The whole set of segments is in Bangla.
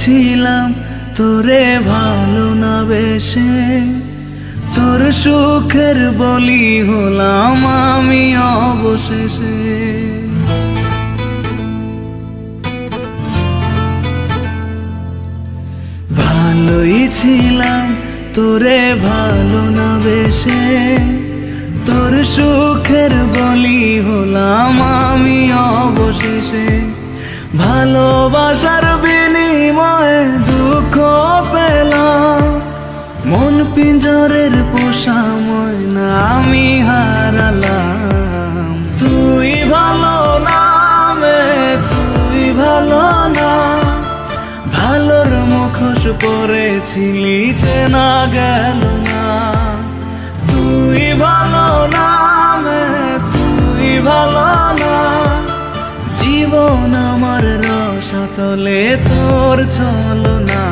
ছিলাম তোরে ভালো না বেশে, তোর সুখের বলি হলাম আমি অবশেষে। ভালোই ছিলাম তোরে ভালো না বেশে, তোর সুখের বলি হলাম আমি অবশেষে। ভালোবাসার বিনিময়ে দুঃখ পেলাম, মন পিঞ্জরের পোষা ময়না আমি হারালাম। তুই ভালো না মে, তুই ভালো না, ভালোর মুখোশ পরেছিলি চেনা গেল না। তুই ভালো না মে, তুই ভালো না, জীবন আমার রসাতলে তোর ছলনা।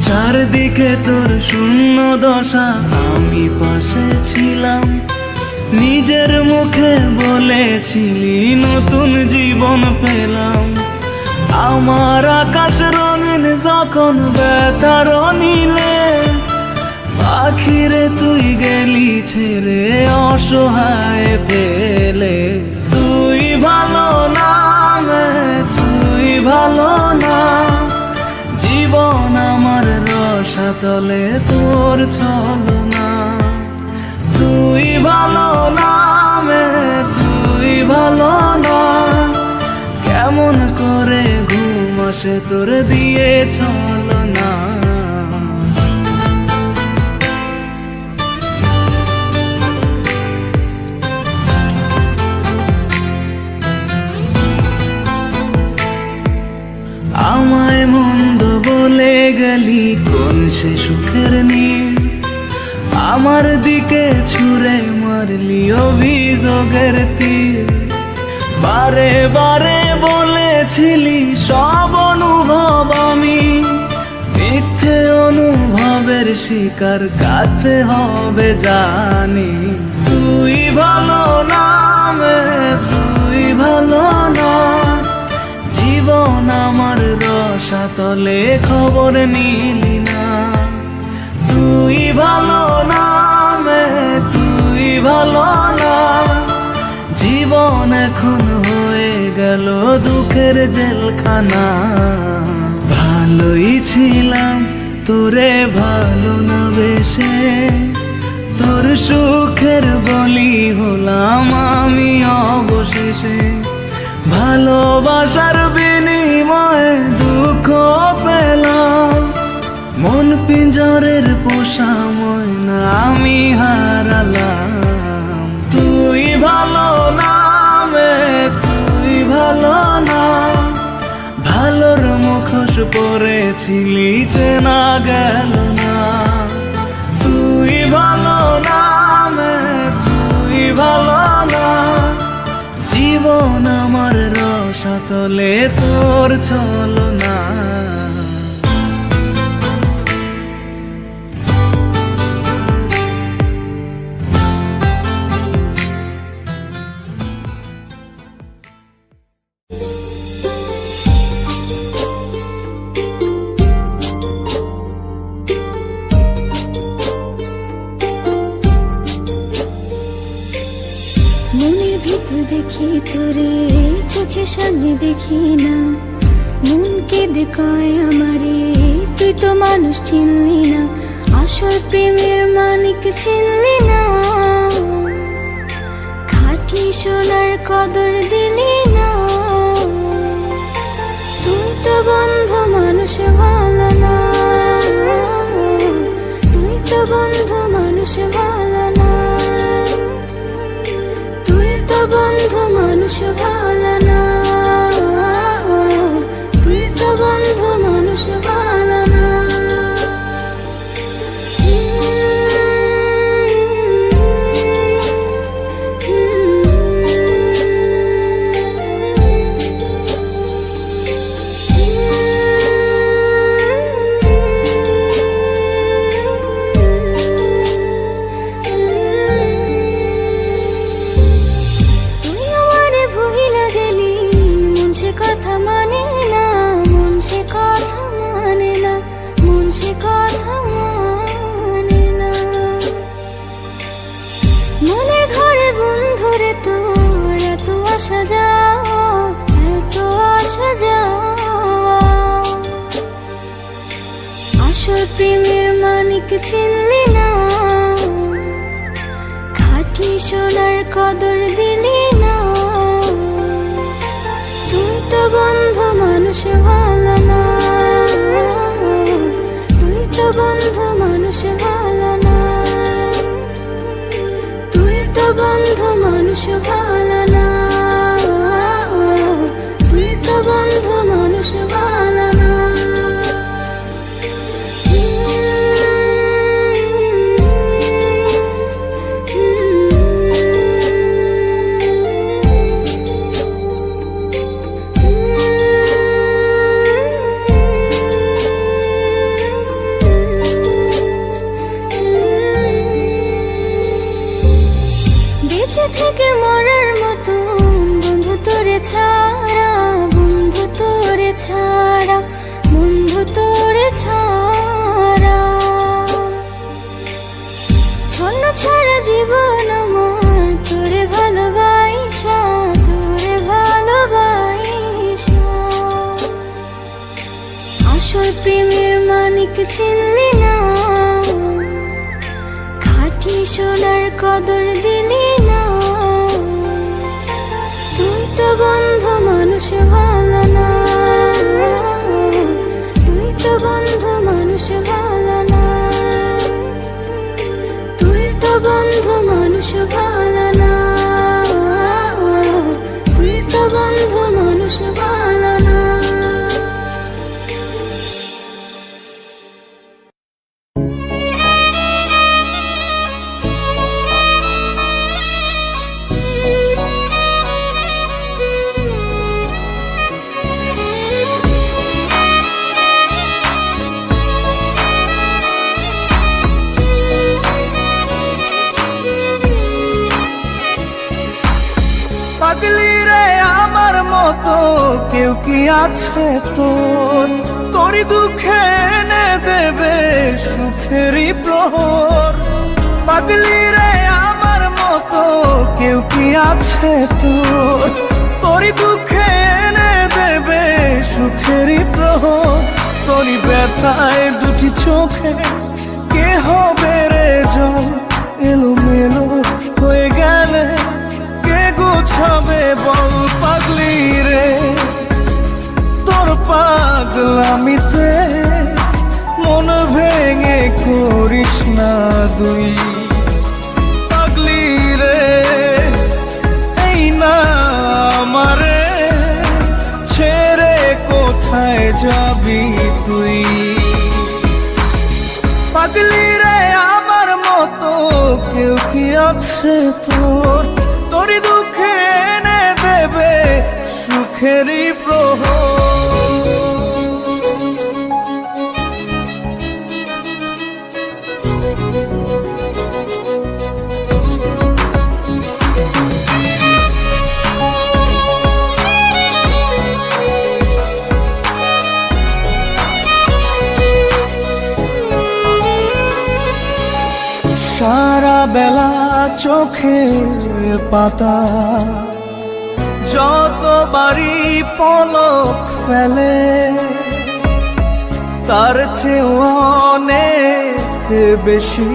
চারদিকে তোর শূন্য দশা, আমি পাশে ছিলাম, নিজের মুখে বলেছিলি নতুন জীবন পেলাম। আমার আকাশ রঙিন যখন ব্যথার নীলে, পাখিরে তুই গেলি ছেড়ে অসহায় ফেলে। তুই ভালো না মে, তুই ভালো না, জীবন আমার রসাতলে তোর ছলনা। তুই ভালো না মে, তুই ভালো না, কেমন করে ঘুম আসে তোর দিয়ে ছলনা। আমায় মন্দ বলে গেলি কোন সে সুখের নীল, আমার দিকে ছুঁড়ে মারলি অভিযোগের তীর। বারে বারে বলেছিলি সব অনুভব আমি, মিথ্যে অনুভবের শিকার কাটতে হবে জানি। তুই ভালো না মে, তুই ভালো না, জীবন আমার রসাতলে খবর নিলি না। তুই ভালো না মে, তুই ভালো না, জীবন এখন হয়ে গেল দুঃখের জেলখানা। ভালোই ছিলাম তোরে ভালো না বেশে, তোর সুখের বলি হলাম আমি অবশেষে। ভালোবাসার বিনিময়ে দুঃখ পেলাম, মন পিঞ্জরের পোষা ময়না আমি হারালাম। তুই ভালো না মে, তুই ভালো না, ভালোর মুখোশ পরেছিলি চেনা গেল না। তুই ভালো না মে, তুই ভালো না, জীবন আমার রসাতলে তোর ছলনা। মনের ভিতর দেখি তোরে, চোখের সামনে দেখি না, মন কেঁদে কয় আমারে তুই তো মানুষ চিনলি না, আসল প্রেমের মানিক চিনলি না, খাঁটি সোনার কদর দিলি না। তুই তো বন্ধু মানুষ ভালো না, তুই তো বন্ধু মানুষ ভালো না, বন্ধু মানুষ ভালো না, তুই তো বন্ধু মানুষ ভালো না। প্রেমের মানিক চিনলি না, খাঁটি সোনার কদর দিলি না। তুই তো বন্ধু মানুষ ভালো না, তুই তো বন্ধু মানুষ ভালো না, তুই তো বন্ধু মানুষ ভালো না, তুই তো বন্ধু মানুষ ভালো না। বেঁচে থেকে মরার মতো বন্ধু তোরে ছাড়া, বন্ধু তোরে ছাড়া, বন্ধু তোরে ছাড়া। ছন্ন ছাড়া জীবন আমার তোরে ভালোবাসা, তোরে ভালোবাসা। আসল প্রেমের মানিক চিনলি না, খাঁটি সোনার কদর দিলি না। তুই তো বন্ধু মানুষ ভালো না, তুই তো বন্ধু মানুষ ভালো না, তুই তো বন্ধু মানুষ ভালো না, তুই তো বন্ধু মানুষ ভালো না। পাগলি রে আমার মতো কেউ কি আছে তোর, তোরই দুঃখে এনে দেবে সুখেরই প্রহর। পাগলি রে আমার মতো কেউ কি আছে তোর, তোরই দুঃখে এনে দেবে সুখেরই প্রহর। তোরই ব্যথায় দুটি চোখে কে হবে রে জল, এলোমেলো হয়ে গেলে কে গোছাবে বল। পাগলি রে তোর পাগলামিতে মন ভেঙে করিস না দুই। পাগলি রে এই না আমারে ছেড়ে কোথায় যাবি তুই। পাগলি রে আমার মতো কেউ কি আছে তোর, তোরই দুঃখে এনে দেবে সুখেরই প্রহর। সারা বেলা চোখের পাতা যতবারই পলক ফেলে, তার চেয়ে অনেক বেশি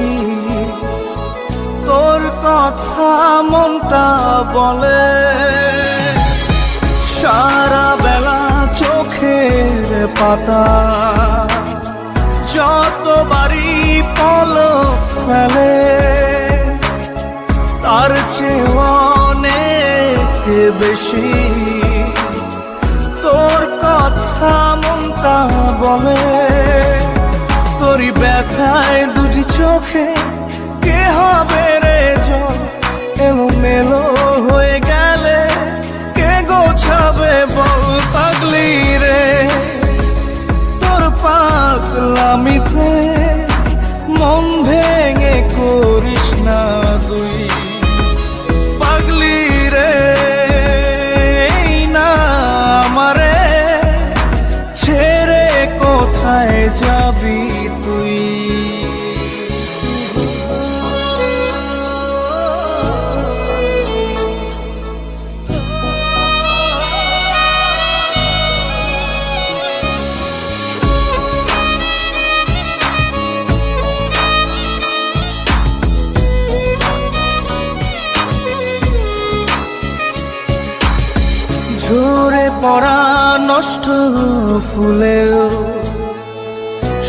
তোর কথা মনটা বলে। সারা বেলা চোখের পাতা যতবারই পলক ফেলে, তার চেয়ে অনেক বেশি তোর কথা মনটা বলে। তোরই ব্যথায় দুটি চোখে কে হবে রে জল, এলোমেলো হয়ে গেলে কে গোছাবে বল। পাগলি রে তোর পাগলামিতে মন ভেঙে করিস না তুই। পাগলি রে এই না আমারে ছেড়ে কোথায় যাবি তুই। পরা নষ্ট ফুলেও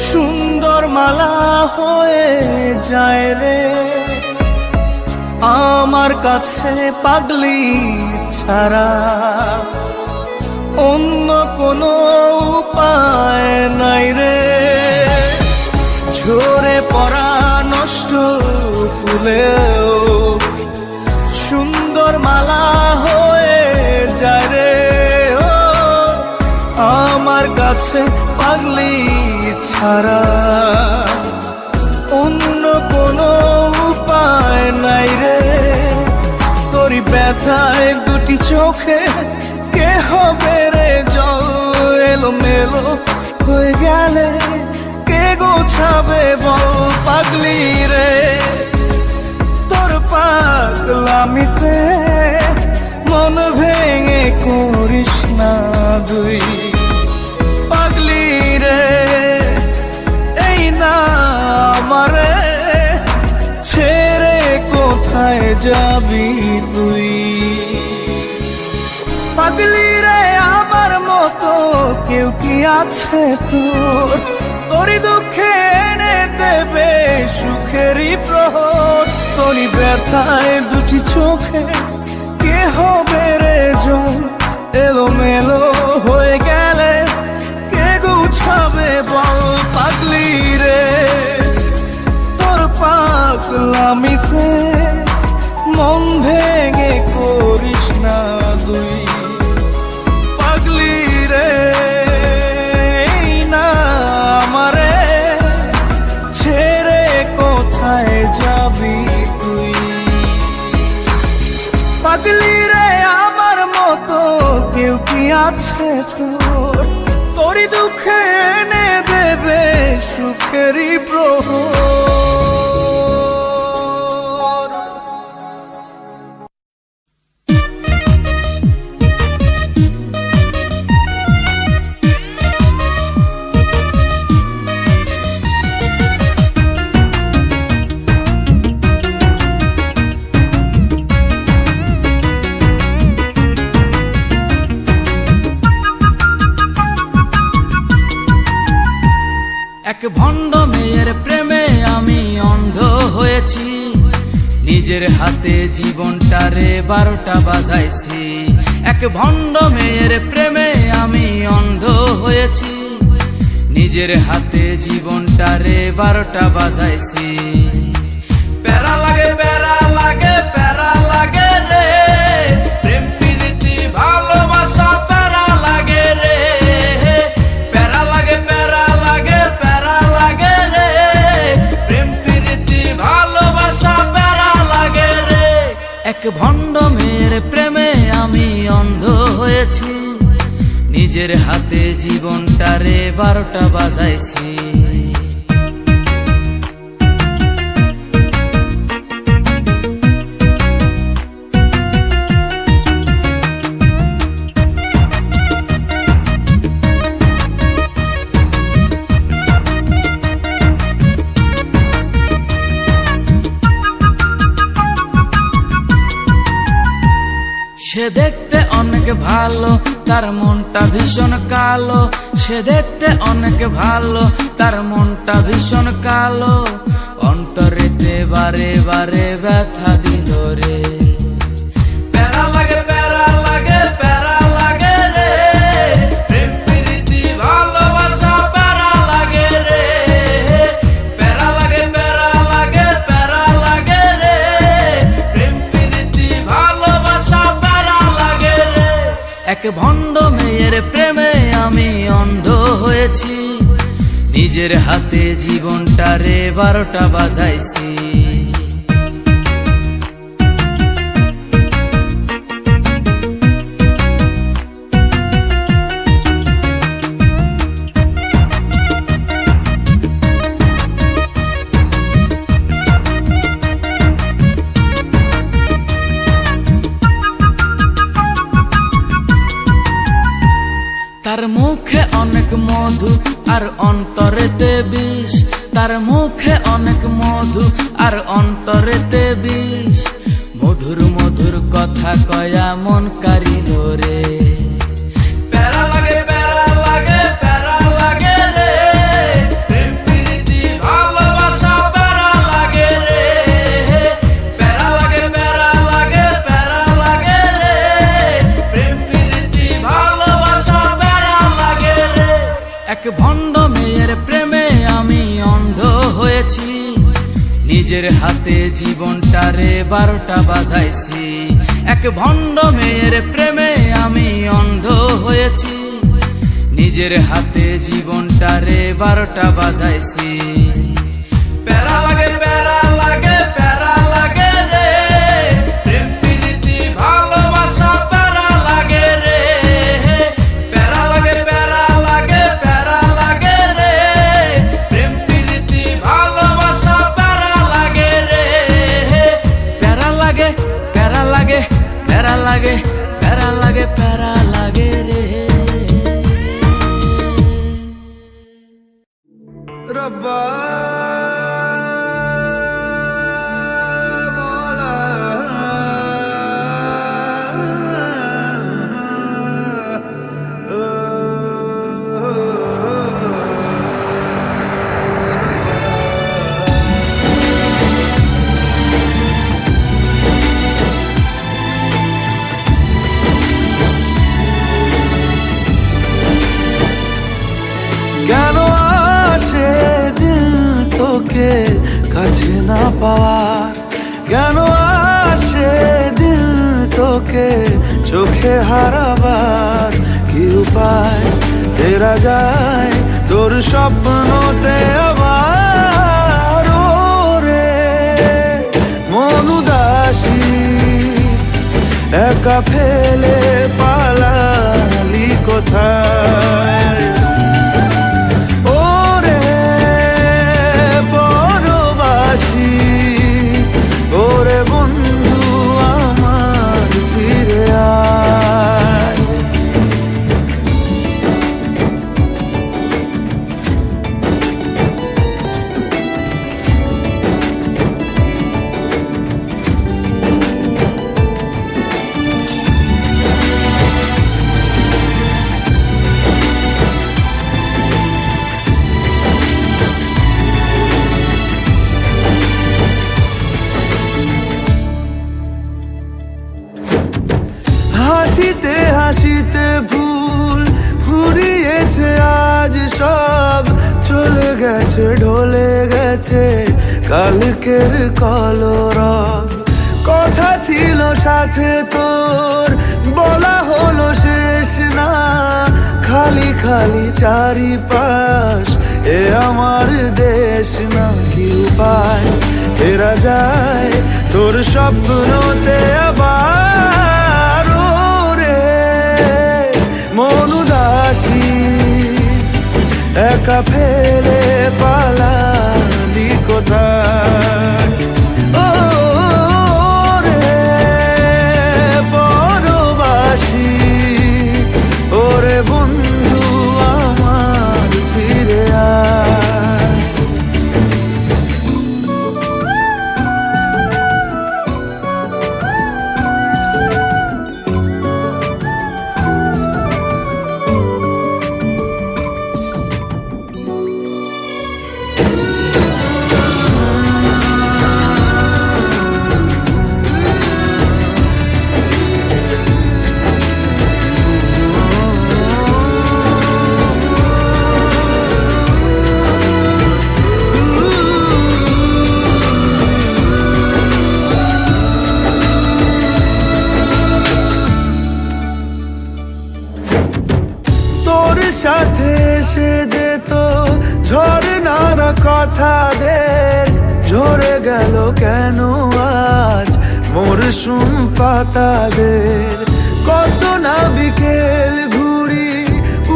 সুন্দর মালা হয়ে যায় রে আমার কাছে পাগলি ছাড়া অন্য কোনো উপায় নাই রে ঝরে পড়া নষ্ট ফুলেও সুন্দর মালা হয়ে যায় রে ও আমার কাছে পাগলি ছাড়া অন্য কোনো উপায় নাই রে তোরই ব্যথায় দুটি চোখে কে হবে রে জল এলো মেলো হয়ে গেলে কে গোছাবে বল পাগলি রে তোর পাগলামিতে মন ভেঙে করিস না দুই পাগলি রে এই না আমারে ছেড়ে কোথায় যাবি তুই পাগলি রে আমার মতো কেউ কি আছে তোর তোরই দুঃখে এনে দেবে সুখেরই প্রহর তোরই ব্যথায় দুটি চোখে কে হবে রে জল এলো মেলো হয়ে গেলে কে গুছাবে বল পাগলি রে তোর পাগলামিতে মন ভেঙে করিস না দুই পাগলি রে এই না আমারে ছেড়ে কোথায় যাবি তুই পাগলি রে আমার মতো কেউ কি আছে তোর তোরই দুঃখে এনে দেবে সুখেরই প্রহর এক ভণ্ড মেয়ের প্রেমে আমি অন্ধ হয়েছি নিজের হাতে জীবনটারে 12টা বাজাইছি এক ভণ্ড মেয়ের প্রেমে আমি অন্ধ হয়েছি নিজের হাতে জীবনটারে 12টা বাজাইছি প্যারা লাগে প্যারা লাগে প্যারা লাগে রে প্রেম প্রীতি ভালোবাসা প্যারা লাগে রে প্যারা লাগে প্যারা লাগে প্যারা লাগে রে প্রেম প্রীতি ভালোবাসা প্যারা লাগে রে এক ভণ্ড মেয়ের প্রেমে আমি অন্ধ হয়েছি নিজের হাতে জীবনটারে 12টা বাজাইছি সে দেখতে অনেক ভালো তার মনটা ভীষণ কালো সে দেখতে অনেক ভালো তার মনটা ভীষণ কালো অন্তরেতে বারে বারে ব্যথা দিল রে প্যারা লাগে প্যারা লাগে প্যারা লাগে রে প্রেম প্রীতি ভালোবাসা প্যারা লাগে রে প্যারা লাগে প্যারা লাগে প্যারা লাগে রে প্রেম প্রীতি ভালোবাসা এক ভণ্ড মেয়ের প্রেমে আমি অন্ধ হয়েছি নিজের হাতে জীবনটারে 12টা বাজাইছি তার মুখে অনেক মধু আর অন্তরেতে বিষ তার মুখে অনেক মধু আর অন্তরেতে বিষ মধুর মধুর কথা কয়া মন কারিল রে নিজের হাতে জীবনটারে 12টা বাজাইছি, এক ভণ্ড মেয়ের প্রেমে আমি অন্ধ হয়েছি। নিজের হাতে জীবনটারে 12টা বাজাইছি। প্যারা লাগে প্যারা লাগে প্যারা লাগে রে, প্রেম প্রীতি ভালোবাসা প্যারা লাগে রে। প্যারা লাগে প্যারা লাগে প্যারা লাগে রে, প্রেম প্রীতি ভালোবাসা প্যারা লাগে রে। প্যারা লাগে প্যারা লাগে প্যারা লাগে প্যারা লাগে প্যারা লাগে রে। रब्बा मौला কেন আসে দিল তোকে কাছে না পাওয়ার, কেন আসে দিল তোকে চোখে হারাবার। কি উপায় ফেরা যায় তোর স্বপ্নতে আবার? ওরে মন উদাসী একা ফেলে পালালি কোথায়? ওরে বন্ধু আমার ফিরে আয়। হাসিতে হাসিতে ভুল ফুরিয়েছে আজ সব, চলে গেছে ঢলে গেছে কালকের কলরব। কথা ছিল সাথে তোর বলা হলো শেষ না, খালি খালি চারিপাশ এ আমার দেশ না। কি উপায় ফেরা যায় তোর স্বপ্নতে আবার? মন উদাসী একা ফেলে পালালি কোথায়? ও রে পরবাসী, ওরে বন্ধু আমার ফিরে আয়। সাথে এসে যেত ঝরনার কথাদের, ঝরে গেল কেন আজ মরশুম পাতাদের? কত না বিকেল ঘুড়ি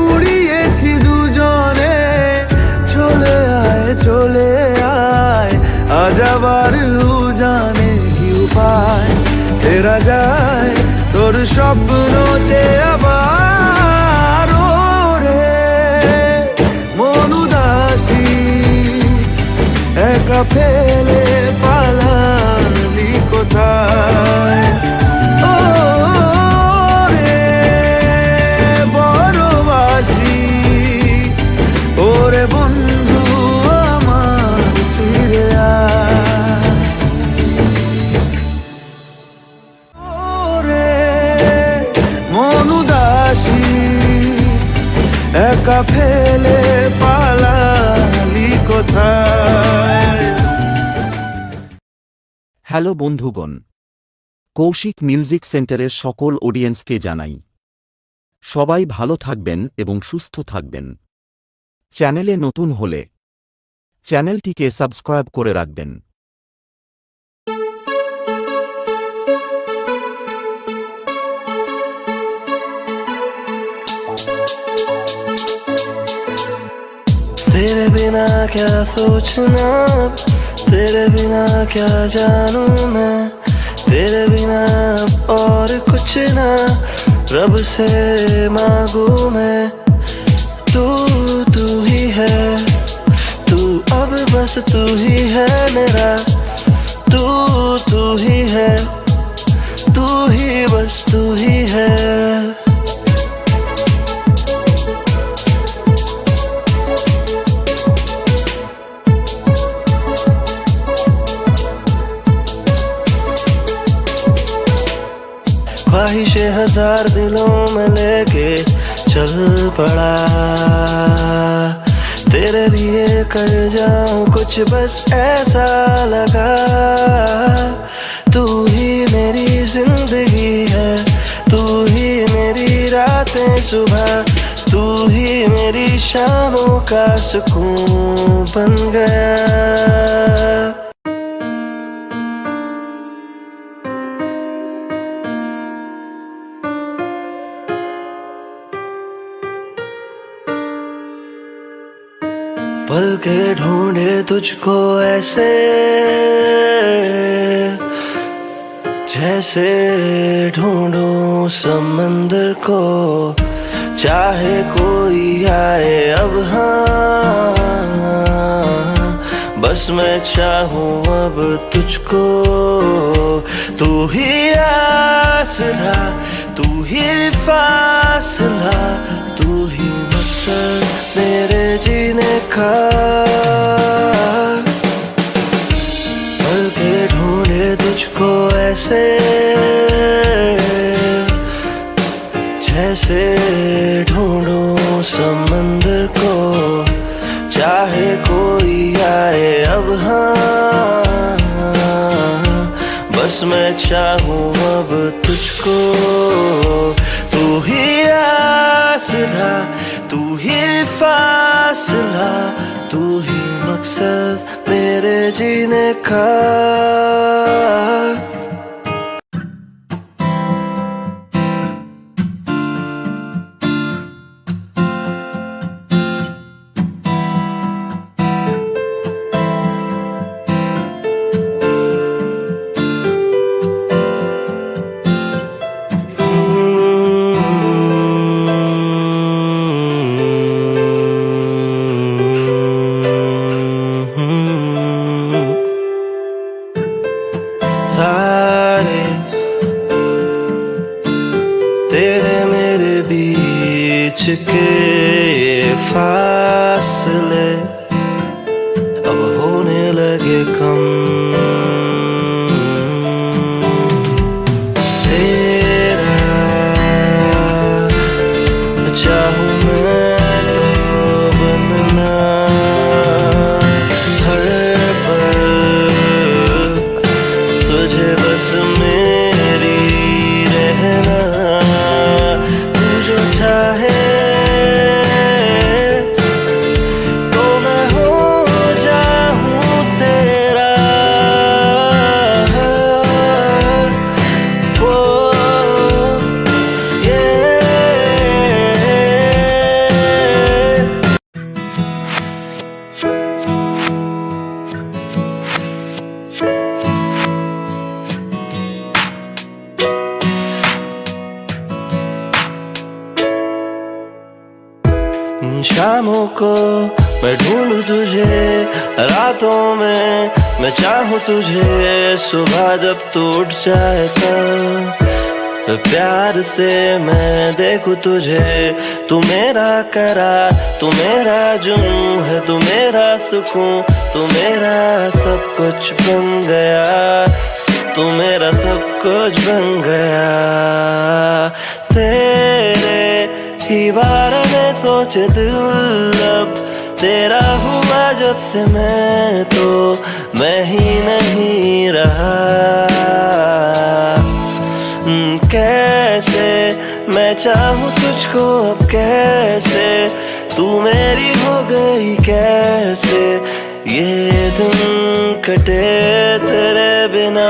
উড়িয়েছি দুজনে, চলে আয় আজ আবার উজানে। কি উপায় ফেরা যায় তোর স্বপ্নতে আবার? একা ফেলে পালালি কোথায়? ও রে বড়বাসী, ওরে বন্ধু আমার ফিরে আয়। ওরে মন উদাসী একা ফেলে পালালি কোথায়? হ্যালো বন্ধুগণ, কৌশিক মিউজিক সেন্টারের সকল অডিয়েন্সকে জানাই সবাই ভালো থাকবেন এবং সুস্থ থাকবেন। চ্যানেলে নতুন হলে চ্যানেলটিকে সাবস্ক্রাইব করে রাখবেন। तेरे बिना क्या सोचना, तेरे बिना क्या जानूं मैं, तेरे बिना और कुछ ना रब से मांगू मैं। तू तू ही है, तू अब बस तू ही है मेरा, तू तू ही है, तू ही बस तू ही है। ख्वाहिशें हजार दिलों में लेके चल पड़ा, तेरे लिए कर जाऊं कुछ बस ऐसा लगा। तू ही मेरी जिंदगी है, तू ही मेरी रातें सुबह, तू ही मेरी शामों का सुकून बन गया। पल के ढूंढे तुझको ऐसे जैसे ढूंढूं समंदर को, चाहे कोई आए अब हाँ, बस मैं चाहूं अब तुझको। तू ही आसरा, तू ही फासला, तू ही मकसद मेरे जीने का। पल के ढूंढे तुझको ऐसे जैसे ढूंढूं समंदर को, चाहे कोई आए अब हाँ, बस मैं चाहूं अब तुझको। तू ही आसरा, तू ही फासला, तू ही मकसद मेरे जीने का। सारे तेरे मेरे बीच के फासले अब होने लगे कम। तेरा चाहूं मैं तो बनना, हर पल तुझे बस मेरी रहना। तू जो चाहे तो मैं हो जाऊं तेरा। ओ ये शामों को मैं ढूंढूं तुझे, रातों में मैं चाहूं तुझे, सुबह जब तू उठ जाए तब प्यार से मैं देखूं तुझे। तू मेरा करार, तू मेरा जुनून है, तू मेरा सुकून, तू मेरा सब कुछ बन गया, तू मेरा सब कुछ बन गया। तेरे ही बारे में सोचे दिल अब, तेरा हुआ जब से मैं तो मैं ही नहीं रहा। चाहूं तुझको अब कैसे, तू मेरी हो गई कैसे, ये दिन कटे तेरे बिना।